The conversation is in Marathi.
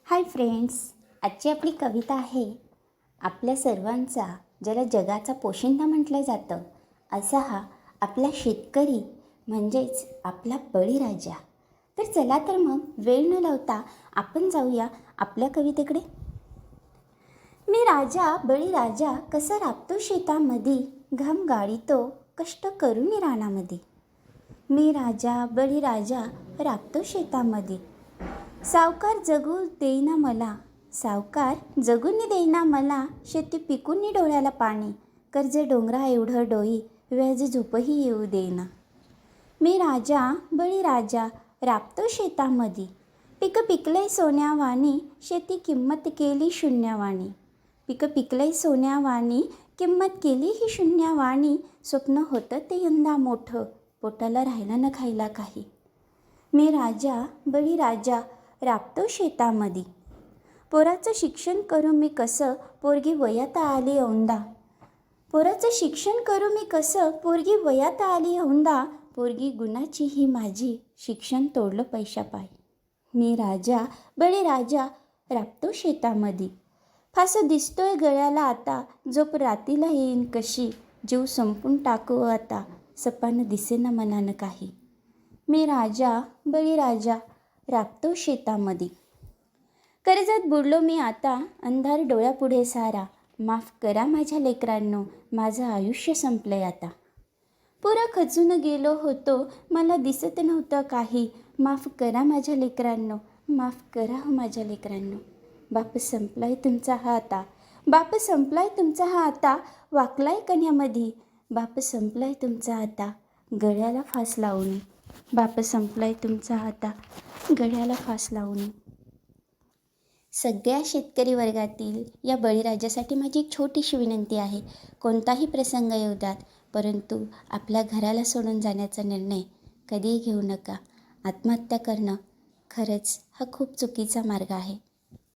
हाय फ्रेंड्स, आजची आपली कविता आहे आपल्या सर्वांचा, ज्याला जगाचा पोशिंदा म्हटलं जातं, असा हा आपला शेतकरी म्हणजेच आपला बळीराजा. तर चला तर मग वेळ न लावता आपण जाऊया आपल्या कवितेकडे. मी राजा बळीराजा कसा राबतो शेतामध्ये, घाम गाळीतो कष्ट करून रानामध्ये. मी राजा बळीराजा राबतो शेतामध्ये, सावकार जगू देईना मला, सावकार जगून देईना मला. शेती पिकून डोळ्याला पाणी, कर्ज डोंगरा एवढं डोई, व्याज झोपही येऊ देईना. मी राजा बळीराजा राबतो शेतामध्ये, पिकं पिकलंय सोन्यावाणी, शेती किंमत केली शून्यवाणी. पिकं पिकलंय सोन्यावाणी, किंमत केली ही शून्यवाणी. स्वप्न होतं ते यंदा मोठं, पोटाला राहिला न खायला काही. मी राजा बळीराजा राबतो शेतामध्ये, पोराचं शिक्षण करू मी कसं, पोरगी वयात आली औंदा. पोराचं शिक्षण करू मी कसं, पोरगी वयात आली औंदा. पोरगी गुणाची ही माझी, शिक्षण तोडलं पैशापायी. मी राजा बळीराजा राबतो शेतामध्ये, फास दिसतोय गळ्याला आता, झोप रातीला येईन कशी. जीव संपून टाकू आता, सपानं दिसेना मनानं काही. मी राजा बळीराजा राबतो शेतामध्ये, कर्जात बुडलो मी आता, अंधार डोळ्यापुढे सारा. माफ करा माझ्या लेकरांनो, माझं आयुष्य संपलंय आता. पुरं खचून गेलो होतो, मला दिसत नव्हतं काही. माफ करा माझ्या लेकरांनो, माफ करा हो माझ्या लेकरांनो. बाप संपलाय तुमचा हा आता, बाप संपलाय तुमचा हा आता. वाकलाय कण्यामध्ये, बाप संपलाय तुमचा आता, गळ्याला फास लावून. बाप संपलाय तुमचा आता, गळ्याला फास लावून. सगळ्या शेतकरी वर्गातील या बळीराजासाठी माझी एक छोटीशी विनंती आहे. कोणताही प्रसंग येऊ द्यात, परंतु आपल्या घराला सोडून जाण्याचा निर्णय कधीही घेऊ नका. आत्महत्या करणं खरंच हा खूप चुकीचा मार्ग आहे.